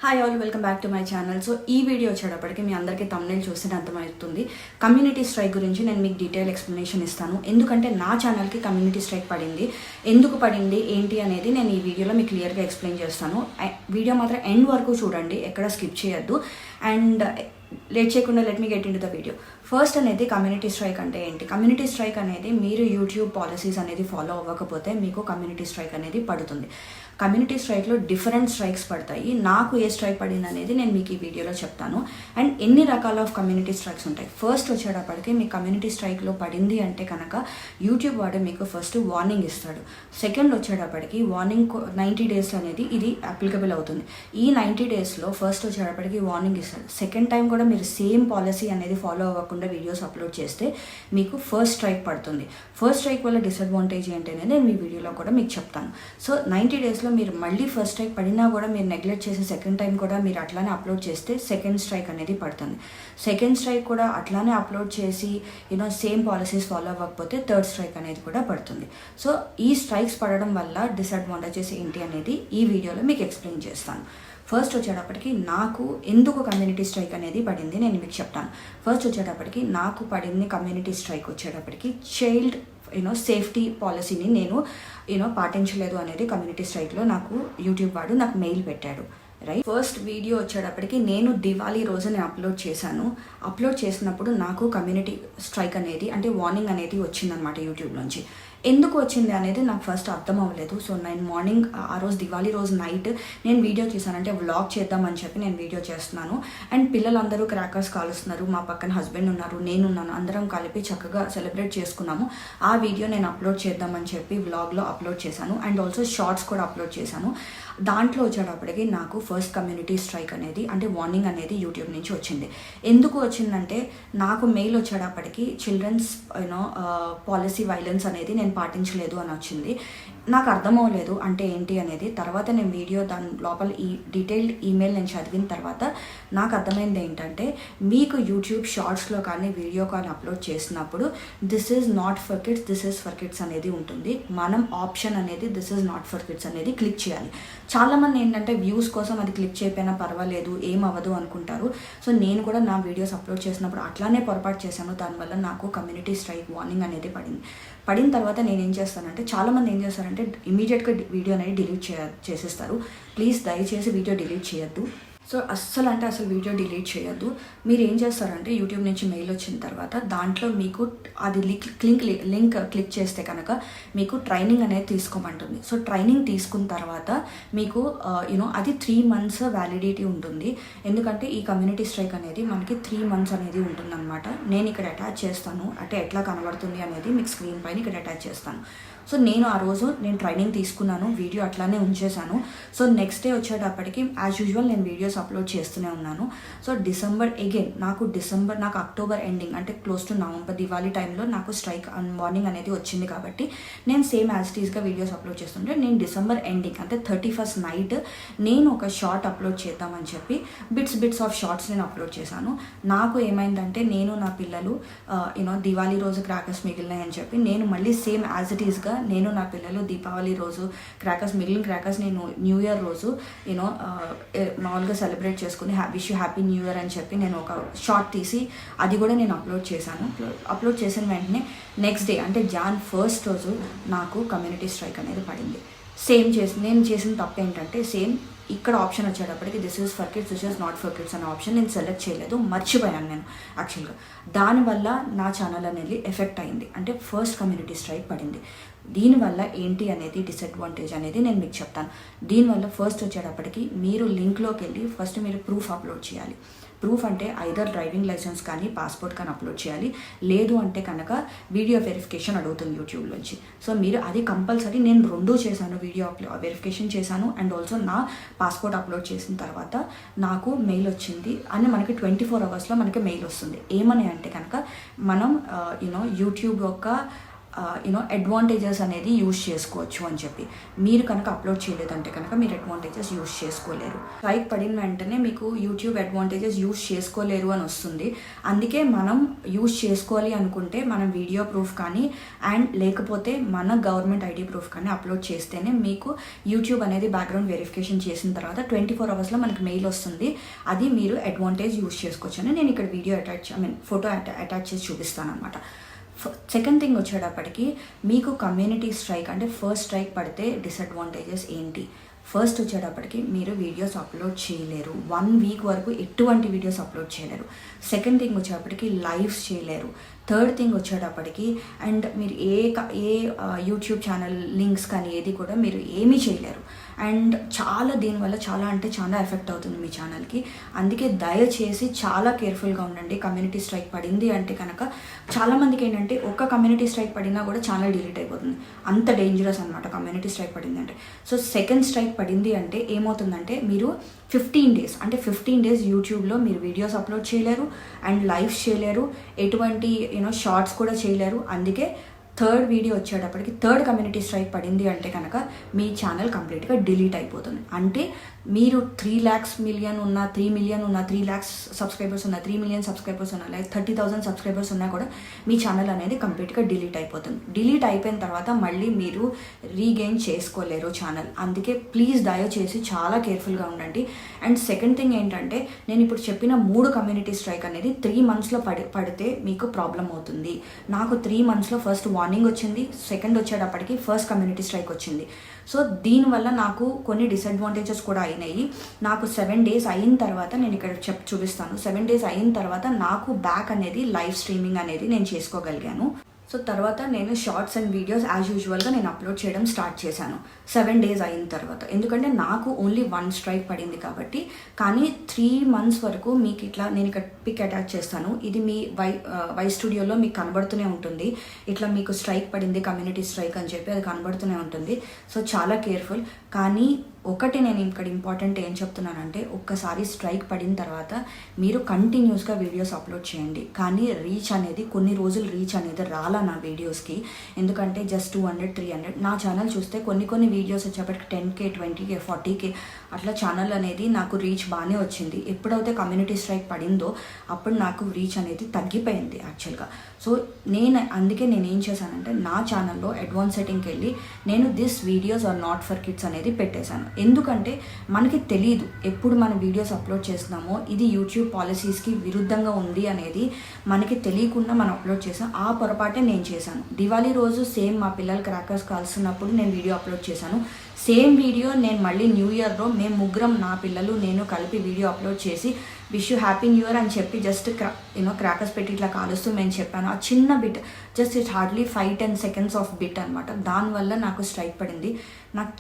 Hi all, welcome back to my channel. So ఈ video వచ్చేటప్పటికి మీ అందరికీ thumbnail చూస్తే అర్థమవుతుంది. కమ్యూనిటీ స్ట్రైక్ గురించి నేను మీకు డీటెయిల్ ఎక్స్ప్లెనేషన్ ఇస్తాను. ఎందుకంటే నా ఛానల్కి కమ్యూనిటీ స్ట్రైక్ పడింది, ఎందుకు పడింది ఏంటి అనేది నేను ఈ వీడియోలో మీకు క్లియర్గా ఎక్స్ప్లెయిన్ చేస్తాను. వీడియో మాత్రం ఎండ్ వరకు చూడండి, ఎక్కడ స్కిప్ చేయొద్దు. అండ్ లేట్ చేయకుండా let me get in to the video. First అనేది కమ్యూనిటీ స్ట్రైక్ అంటే ఏంటి? కమ్యూనిటీ స్ట్రైక్ అనేది మీరు యూట్యూబ్ పాలసీస్ అనేది ఫాలో అవ్వకపోతే మీకు కమ్యూనిటీ స్ట్రైక్ అనేది పడుతుంది. కమ్యూనిటీ స్ట్రైక్లో డిఫరెంట్ స్ట్రైక్స్ పడతాయి. నాకు ఏ స్ట్రైక్ పడింది అనేది నేను మీకు ఈ వీడియోలో చెప్తాను. అండ్ ఎన్ని రకాల ఆఫ్ కమ్యూనిటీ స్ట్రైక్స్ ఉంటాయి. ఫస్ట్ వచ్చేటప్పటికి మీ కమ్యూనిటీ స్ట్రైక్లో పడింది అంటే కనుక యూట్యూబ్ వాడు మీకు ఫస్ట్ వార్నింగ్ ఇస్తాడు. సెకండ్ వచ్చేటప్పటికి వార్నింగ్ 90 days అనేది ఇది అప్లికబుల్ అవుతుంది. ఈ 90 daysలో ఫస్ట్ వచ్చేటప్పటికి వార్నింగ్ ఇస్తాడు. సెకండ్ టైం కూడా మీరు సేమ్ పాలసీ అనేది ఫాలో అవ్వకుండా వీడియోస్ అప్లోడ్ చేస్తే మీకు ఫస్ట్ స్ట్రైక్ పడుతుంది. ఫస్ట్ స్ట్రైక్ వల్ల డిసడ్వాంటేజ్ ఏంటి అనేది నేను మీ వీడియోలో కూడా మీకు చెప్తాను. సో 90 daysలో మీరు మళ్ళీ ఫస్ట్ స్ట్రైక్ పడినా కూడా మీరు నెగ్లెక్ట్ చేసి సెకండ్ టైం కూడా మీరు అట్లానే అప్లోడ్ చేస్తే సెకండ్ స్ట్రైక్ అనేది పడుతుంది. సెకండ్ స్ట్రైక్ కూడా అట్లానే అప్లోడ్ చేసి సేమ్ పాలసీస్ ఫాలో అవ్వకపోతే థర్డ్ స్ట్రైక్ అనేది కూడా పడుతుంది. సో ఈ స్ట్రైక్స్ పడడం వల్ల డిసడ్వాంటేజెస్ ఏంటి అనేది ఈ వీడియోలో మీకు ఎక్స్ప్లెయిన్ చేస్తాను. ఫస్ట్ వచ్చేటప్పటికి నాకు ఎందుకు కమ్యూనిటీ స్ట్రైక్ అనేది పడింది నేను మీకు చెప్తాను. ఫస్ట్ వచ్చేటప్పటికి నాకు పడింది కమ్యూనిటీ స్ట్రైక్ వచ్చేటప్పటికి చైల్డ్ సేఫ్టీ పాలసీని నేను పాటించలేదు అనేది కమ్యూనిటీ స్ట్రైక్లో నాకు యూట్యూబ్ వాడు నాకు మెయిల్ పెట్టాడు. రైట్, ఫస్ట్ వీడియో వచ్చేటప్పటికి నేను దివాళీ రోజు నేను అప్లోడ్ చేశాను. అప్లోడ్ చేసినప్పుడు నాకు కమ్యూనిటీ స్ట్రైక్ అనేది అంటే వార్నింగ్ అనేది వచ్చిందనమాట యూట్యూబ్ నుంచి. ఎందుకు వచ్చింది అనేది నాకు ఫస్ట్ అర్థం అవ్వలేదు. సో నేను మార్నింగ్ ఆ రోజు దివాళీ రోజు నైట్ నేను వీడియో చేశాను, అంటే వ్లాగ్ చేద్దామని చెప్పి నేను వీడియో చేస్తున్నాను. అండ్ పిల్లలందరూ క్రాకర్స్ కాలుస్తున్నారు, మా పక్కన హస్బెండ్ ఉన్నారు, నేనున్నాను, అందరం కలిపి చక్కగా సెలబ్రేట్ చేసుకున్నాము. ఆ వీడియో నేను అప్లోడ్ చేద్దామని చెప్పి వ్లాగ్లో అప్లోడ్ చేశాను. అండ్ ఆల్సో షార్ట్స్ కూడా అప్లోడ్ చేశాను. దాంట్లో వచ్చేటప్పటికి నాకు ఫస్ట్ కమ్యూనిటీ స్ట్రైక్ అనేది అంటే వార్నింగ్ అనేది యూట్యూబ్ నుంచి వచ్చింది. ఎందుకు వచ్చిందంటే నాకు మెయిల్ వచ్చేటప్పటికి చిల్డ్రన్స్ పాలసీ వైలెన్స్ అనేది నేను పాటించలేదు అని వచ్చింది. నాకు అర్థం అవ్వలేదు అంటే ఏంటి అనేది. తర్వాత నేను వీడియో దాని లోపల ఈ డీటెయిల్డ్ ఈమెయిల్ నేను చదివిన తర్వాత నాకు అర్థమైంది ఏంటంటే మీకు యూట్యూబ్ షార్ట్స్లో కానీ వీడియో కానీ అప్లోడ్ చేసినప్పుడు this is not for kids, this is for kids అనేది ఉంటుంది. మనం ఆప్షన్ అనేది this is not for kids అనేది క్లిక్ చేయాలి. చాలామంది ఏంటంటే వ్యూస్ కోసం అది క్లిక్ చేయకపోయినా పర్వాలేదు, ఏం అవ్వదు అనుకుంటారు. సో నేను కూడా నా వీడియోస్ అప్లోడ్ చేసినప్పుడు అట్లానే పొరపాటు చేశాను. దానివల్ల నాకు కమ్యూనిటీ స్ట్రైక్ వార్నింగ్ అనేది పడిన తర్వాత నేను ఏం చేస్తానంటే చాలామంది ఏం చేస్తారంటే ఇమీడియట్గా వీడియో అనేది డిలీట్ చేసేస్తారు. ప్లీజ్ దయచేసి వీడియో డిలీట్ చేయొద్దు. సో అసలు వీడియో డిలీట్ చేయొద్దు. మీరు ఏం చేస్తారంటే యూట్యూబ్ నుంచి మెయిల్ వచ్చిన తర్వాత దాంట్లో మీకు అది లింక్ క్లిక్ చేస్తే కనుక మీకు ట్రైనింగ్ అనేది తీసుకోమంటుంది. సో ట్రైనింగ్ తీసుకున్న తర్వాత మీకు అది 3 months వ్యాలిడిటీ ఉంటుంది. ఎందుకంటే ఈ కమ్యూనిటీ స్ట్రైక్ అనేది మనకి 3 months అనేది ఉంటుందన్నమాట. నేను ఇక్కడ అటాచ్ చేస్తాను, అంటే ఎట్లా కనబడుతుంది అనేది మీకు స్క్రీన్ పైన ఇక్కడ అటాచ్ చేస్తాను. సో నేను ఆ రోజు నేను ట్రైనింగ్ తీసుకున్నాను, వీడియో అట్లానే ఉంచేశాను. సో నెక్స్ట్ డే వచ్చేటప్పటికి యాజ్ యూజువల్ నేను వీడియోస్ అప్లోడ్ చేస్తూనే ఉన్నాను. సో నాకు అక్టోబర్ ఎండింగ్ అంటే క్లోజ్ టు నవంబర్ దివాళీ టైంలో నాకు స్ట్రైక్ వార్నింగ్ అనేది వచ్చింది. కాబట్టి నేను సేమ్ యాజ్ ఇట్ ఈస్గా వీడియోస్ అప్లోడ్ చేస్తుంటే నేను డిసెంబర్ ఎండింగ్ అంటే 31st నైట్ నేను ఒక షార్ట్ అప్లోడ్ చేద్దామని చెప్పి బిట్స్ ఆఫ్ షార్ట్స్ నేను అప్లోడ్ చేశాను. నాకు ఏమైందంటే నేను నా పిల్లలు దివాళీ రోజు క్రాకర్స్ మిగిలినాయి అని చెప్పి నేను మళ్ళీ సేమ్ యాజ్ ఇట్ ఈస్గా నేను నా పిల్లలు దీపావళి రోజు మిగిలిన క్రాకర్స్ నేను న్యూ ఇయర్ రోజు మామూలుగా సెలబ్రేట్ చేసుకుని wish you happy new year అని చెప్పి నేను ఒక షార్ట్ తీసి అది కూడా నేను అప్లోడ్ చేశాను. అప్లోడ్ చేసిన వెంటనే నెక్స్ట్ డే అంటే Jan 1st రోజు నాకు కమ్యూనిటీ స్ట్రైక్ అనేది పడింది. నేను చేసిన తప్పు ఏంటంటే సేమ్ ఇక్కడ ఆప్షన్ వచ్చేటప్పటికి this is for kids, this is not for kids అనే ఆప్షన్ నేను సెలెక్ట్ చేయలేదు, మర్చిపోయాను నేను యాక్చువల్గా. దానివల్ల నా ఛానల్ అనేది ఎఫెక్ట్ అయింది, అంటే ఫస్ట్ కమ్యూనిటీ స్ట్రైక్ పడింది. దీనివల్ల ఏంటి అనేది డిసడ్వాంటేజ్ అనేది నేను మీకు చెప్తాను. దీనివల్ల ఫస్ట్ వచ్చేటప్పటికి మీరు లింక్లోకి వెళ్ళి ఫస్ట్ మీరు ప్రూఫ్ అప్లోడ్ చేయాలి. ప్రూఫ్ అంటే ఐదర్ డ్రైవింగ్ లైసెన్స్ కానీ పాస్పోర్ట్ కానీ అప్లోడ్ చేయాలి. లేదు అంటే కనుక వీడియో వెరిఫికేషన్ అడుగుతుంది యూట్యూబ్ నుంచి. సో మీరు అది కంపల్సరీ నేను 2 చేశాను, వీడియో వెరిఫికేషన్ చేశాను అండ్ ఆల్సో నా పాస్పోర్ట్ అప్లోడ్ చేసిన తర్వాత నాకు మెయిల్ వచ్చింది. అని మనకి 24 hours మనకి మెయిల్ వస్తుంది. ఏమని అంటే కనుక మనం యూట్యూబ్ యొక్క అడ్వాంటేజెస్ అనేది యూజ్ చేసుకోవచ్చు అని చెప్పి. మీరు కనుక అప్లోడ్ చేయలేదంటే కనుక మీరు అడ్వాంటేజెస్ యూజ్ చేసుకోలేరు. స్ట్రైక్ పడిన వెంటనే మీకు యూట్యూబ్ అడ్వాంటేజెస్ యూజ్ చేసుకోలేరు అని వస్తుంది. అందుకే మనం యూజ్ చేసుకోవాలి అనుకుంటే మనం వీడియో ప్రూఫ్ కానీ అండ్ లేకపోతే మన గవర్నమెంట్ ఐడి ప్రూఫ్ కానీ అప్లోడ్ చేస్తేనే మీకు యూట్యూబ్ అనేది బ్యాక్గ్రౌండ్ వెరిఫికేషన్ చేసిన తర్వాత 24 అవర్స్లో మనకి మెయిల్ వస్తుంది. అది మీరు అడ్వాంటేజ్ యూజ్ చేసుకోవచ్చు అని నేను ఇక్కడ వీడియో ఫోటో అటాచ్ చేసి చూపిస్తాను అనమాట. సెకండ్ థింగ్ వచ్చేటప్పటికి మీకు కమ్యూనిటీ స్ట్రైక్ అంటే ఫస్ట్ స్ట్రైక్ పడితే డిసడ్వాంటేజెస్ ఏంటి? ఫస్ట్ వచ్చేటప్పటికి మీరు వీడియోస్ అప్లోడ్ చేయలేరు, 1 వీక్ వరకు ఎటువంటి వీడియోస్ అప్లోడ్ చేయలేరు. సెకండ్ థింగ్ వచ్చేటప్పటికి లైవ్స్ చేయలేరు. థర్డ్ థింగ్ వచ్చేటప్పటికి అండ్ మీరు ఏ యూట్యూబ్ ఛానల్ లింక్స్ కానీ ఏది కూడా మీరు ఏమీ చేయలేరు. అండ్ దీనివల్ల చాలా ఎఫెక్ట్ అవుతుంది మీ ఛానల్కి. అందుకే దయచేసి చాలా కేర్ఫుల్గా ఉండండి. కమ్యూనిటీ స్ట్రైక్ పడింది అంటే కనుక చాలామందికి ఏంటంటే ఒక కమ్యూనిటీ స్ట్రైక్ పడినా కూడా ఛానల్ డిలీట్ అయిపోతుంది. అంత డేంజరస్ అనమాట కమ్యూనిటీ స్ట్రైక్ పడింది అంటే. సో సెకండ్ స్ట్రైక్ పడింది అంటే ఏమవుతుందంటే మీరు 15 డేస్ యూట్యూబ్లో మీరు వీడియోస్ అప్లోడ్ చేయలేరు అండ్ లైవ్స్ చేయలేరు, ఎటువంటి షార్ట్స్ కూడా చేయలేరు. అందుకే థర్డ్ వీడియో వచ్చేటప్పటికి థర్డ్ కమ్యూనిటీ స్ట్రైక్ పడింది అంటే కనుక మీ ఛానల్ కంప్లీట్గా డిలీట్ అయిపోతుంది. అంటే మీరు 3 lakhs ఉన్న 3 million ఉన్న 3 lakhs సబ్స్క్రైబర్స్ ఉన్న 3 million సబ్స్క్రైబర్స్ ఉన్న లైక్ 30,000 సబ్స్క్రైబర్స్ ఉన్నా కూడా మీ ఛానల్ అనేది కంప్లీట్గా డిలీట్ అయిపోతుంది. డిలీట్ అయిపోయిన తర్వాత మళ్ళీ మీరు రీగెయిన్ చేసుకోలేరు ఛానల్. అందుకే ప్లీజ్ దయచేసి చాలా కేర్ఫుల్గా ఉండండి. అండ్ సెకండ్ థింగ్ ఏంటంటే నేను ఇప్పుడు చెప్పిన 3 కమ్యూనిటీ స్ట్రైక్ అనేది 3 monthsలో పడితే మీకు ప్రాబ్లం అవుతుంది. నాకు 3 monthsలో ఫస్ట్ వార్నింగ్ వచ్చింది, సెకండ్ వచ్చేటప్పటికి ఫస్ట్ కమ్యూనిటీ స్ట్రైక్ వచ్చింది. సో దీనివల్ల నాకు కొన్ని డిసడ్వాంటేజెస్ కూడా అయినాయి. నాకు 7 days అయిన తర్వాత నేను ఇక్కడ చూపిస్తాను. 7 days అయిన తర్వాత నాకు బ్యాక్ అనేది లైవ్ స్ట్రీమింగ్ అనేది నేను చేసుకోగలిగాను. సో తర్వాత నేను షార్ట్స్ అండ్ వీడియోస్ యాజ్ యూజువల్గా నేను అప్లోడ్ చేయడం స్టార్ట్ చేశాను 7 days అయిన తర్వాత. ఎందుకంటే నాకు ఓన్లీ 1 స్ట్రైక్ పడింది కాబట్టి. కానీ 3 months వరకు మీకు ఇట్లా నేను ఇక్కడ పిక్ అటాచ్ చేస్తాను. ఇది మీ వై స్టూడియోలో మీకు కనబడుతూనే ఉంటుంది. ఇట్లా మీకు స్ట్రైక్ పడింది, కమ్యూనిటీ స్ట్రైక్ అని చెప్పి అది కనబడుతూనే ఉంటుంది. సో చాలా కేర్ఫుల్. కానీ ఒకటి నేను ఇక్కడ ఇంపార్టెంట్ ఏం చెప్తున్నానంటే ఒక్కసారి స్ట్రైక్ పడిన తర్వాత మీరు కంటిన్యూస్గా వీడియోస్ అప్లోడ్ చేయండి. కానీ కొన్ని రోజులు రీచ్ అనేది రాలా నా వీడియోస్కి. ఎందుకంటే జస్ట్ 200, 300 నా ఛానల్ చూస్తే కొన్ని వీడియోస్ వచ్చేప్పటికి 10K, 20K, 40K అట్లా ఛానల్ అనేది నాకు రీచ్ బాగానే వచ్చింది. ఎప్పుడైతే కమ్యూనిటీ స్ట్రైక్ పడిందో అప్పుడు నాకు రీచ్ అనేది తగ్గిపోయింది యాక్చువల్గా. సో అందుకే నేను ఏం చేశానంటే నా ఛానల్లో అడ్వాన్స్ సెట్టింగ్కి వెళ్ళి నేను this videos are not for kids అనేది పెట్టేశాను. ఎందుకంటే మనకి తెలియదు ఎప్పుడు మన వీడియోస్ అప్లోడ్ చేస్తున్నామో ఇది యూట్యూబ్ పాలసీస్కి విరుద్ధంగా ఉంది అనేది మనకి తెలియకుండా మనం అప్లోడ్ చేసాం. ఆ పొరపాటే నేను చేశాను. దివాళీ రోజు సేమ్ మా పిల్లలు క్రాకర్స్ కాల్స్తున్నప్పుడు నేను వీడియో అప్లోడ్ చేశాను. సేమ్ వీడియో నేను మళ్ళీ న్యూ ఇయర్లో మేము ముగ్గురం నా పిల్లలు నేను కలిపి వీడియో అప్లోడ్ చేసి wish you happy new year అని చెప్పి జస్ట్ క్రాకర్స్ పెట్టి ఇట్లా కాలుస్తూ మేము చెప్పాను. ఆ చిన్న bit just it hardly 5-10 seconds of bit అనమాట. దానివల్ల నాకు స్ట్రైక్ పడింది. నాకు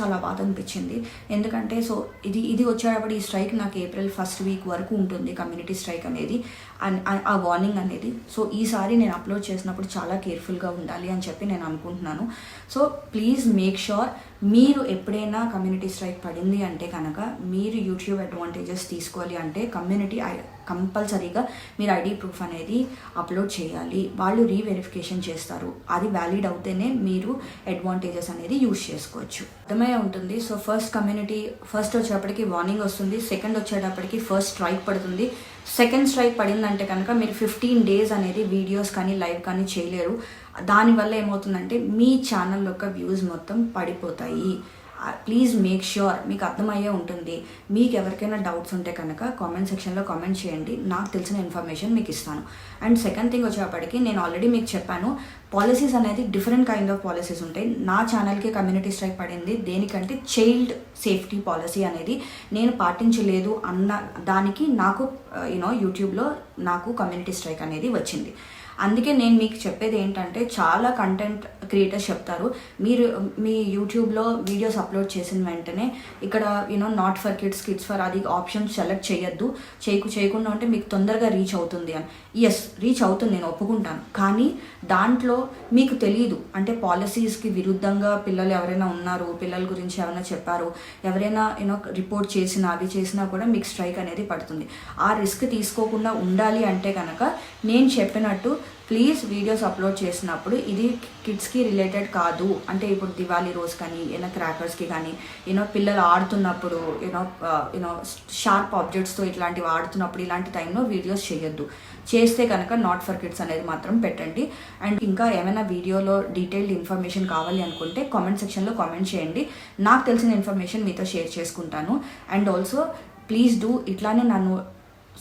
చాలా బాధ అనిపించింది. ఎందుకంటే సో ఇది వచ్చేటప్పుడు ఈ స్ట్రైక్ నాకు April 1st week వరకు ఉంటుంది కమ్యూనిటీ స్ట్రైక్ అనేది ఆ వార్నింగ్ అనేది. సో ఈసారి నేను అప్లోడ్ చేసినప్పుడు చాలా కేర్ఫుల్గా ఉండాలి అని చెప్పి నేను అనుకుంటున్నాను. సో ప్లీజ్ మేక్ ష్యూర్ మీరు ఎప్పుడైనా కమ్యూనిటీ స్ట్రైక్ పడింది అంటే కనుక మీరు యూట్యూబ్ అడ్వాంటేజెస్ తీసుకోవాలి అంటే కమ్యూనిటీ కంపల్సరీగా మీరు ఐడి ప్రూఫ్ అనేది అప్లోడ్ చేయాలి. వాళ్ళు రీవెరిఫికేషన్ చేస్తారు. అది వ్యాలిడ్ అవుతేనే మీరు అడ్వాంటేజెస్ అనేది యూజ్ చేసుకోవచ్చు. అర్థమై ఉంటుంది. సో ఫస్ట్ వచ్చేటప్పటికి వార్నింగ్ వస్తుంది, సెకండ్ వచ్చేటప్పటికి ఫస్ట్ స్ట్రైక్ పడుతుంది. సెకండ్ స్ట్రైక్ పడిందంటే కనుక మీరు 15 days అనేది వీడియోస్ కానీ లైవ్ కానీ చేయలేరు. దానివల్ల ఏమవుతుందంటే మీ ఛానల్ యొక్క వ్యూస్ మొత్తం పడిపోతాయి. ప్లీజ్ మేక్ ష్యూర్ మీకు అర్థమయ్యే ఉంటుంది. మీకు ఎవరికైనా డౌట్స్ ఉంటే కనుక కామెంట్ సెక్షన్లో కామెంట్ చేయండి. నాకు తెలిసిన ఇన్ఫర్మేషన్ మీకు ఇస్తాను. అండ్ సెకండ్ థింగ్ వచ్చేటప్పటికి నేను ఆల్రెడీ మీకు చెప్పాను పాలసీస్ అనేది డిఫరెంట్ కైండ్ ఆఫ్ పాలసీస్ ఉంటాయి. నా ఛానల్కి కమ్యూనిటీ స్ట్రైక్ పడింది దేనికంటే చైల్డ్ సేఫ్టీ పాలసీ అనేది నేను పాటించలేదు అన్న దానికి నాకు యూట్యూబ్లో నాకు కమ్యూనిటీ స్ట్రైక్ అనేది వచ్చింది. అందుకే నేను మీకు చెప్పేది ఏంటంటే చాలా కంటెంట్ క్రియేటర్స్ చెప్తారు మీరు మీ యూట్యూబ్లో వీడియోస్ అప్లోడ్ చేసిన వెంటనే ఇక్కడ నాట్ ఫర్ కిడ్స్ ఫర్ అది ఆప్షన్స్ సెలెక్ట్ చేయకుండా ఉంటే మీకు తొందరగా రీచ్ అవుతుంది అని. ఎస్ రీచ్ అవుతుంది, నేను ఒప్పుకుంటాను. కానీ దాంట్లో మీకు తెలియదు అంటే పాలసీస్కి విరుద్ధంగా పిల్లలు ఎవరైనా ఉన్నారు, పిల్లల గురించి ఎవరైనా చెప్పారు, ఎవరైనా రిపోర్ట్ చేసినా అవి చేసినా కూడా మీకు స్ట్రైక్ అనేది పడుతుంది. ఆ రిస్క్ తీసుకోకుండా ఉండాలి అంటే కనుక నేను చెప్పినట్టు ప్లీజ్ వీడియోస్ అప్లోడ్ చేసినప్పుడు ఇది కిడ్స్కి రిలేటెడ్ కాదు. అంటే ఇప్పుడు దివాళీ రోజు కానీ ఏదైనా క్రాకర్స్కి కానీ పిల్లలు ఆడుతున్నప్పుడు షార్ప్ ఆబ్జెక్ట్స్తో ఇట్లాంటివి ఆడుతున్నప్పుడు ఇలాంటి టైంలో వీడియోస్ చేయొద్దు. చేస్తే కనుక నాట్ ఫర్ కిడ్స్ అనేది మాత్రం పెట్టండి. అండ్ ఇంకా ఏమైనా వీడియోలో డీటెయిల్డ్ ఇన్ఫర్మేషన్ కావాలి అనుకుంటే కామెంట్ సెక్షన్లో కామెంట్ చేయండి. నాకు తెలిసిన ఇన్ఫర్మేషన్ మీతో షేర్ చేసుకుంటాను. అండ్ ఆల్సో ప్లీజ్ డూ ఇట్లానే నన్ను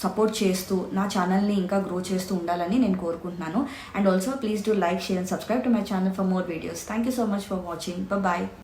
సపోర్ట్ చేస్తూ నా ఛానల్ని ఇంకా గ్రో చేస్తూ ఉండాలని నేను కోరుకుంటున్నాను. And also please do like, share and subscribe to my channel for more videos. Thank you so much for watching. Bye.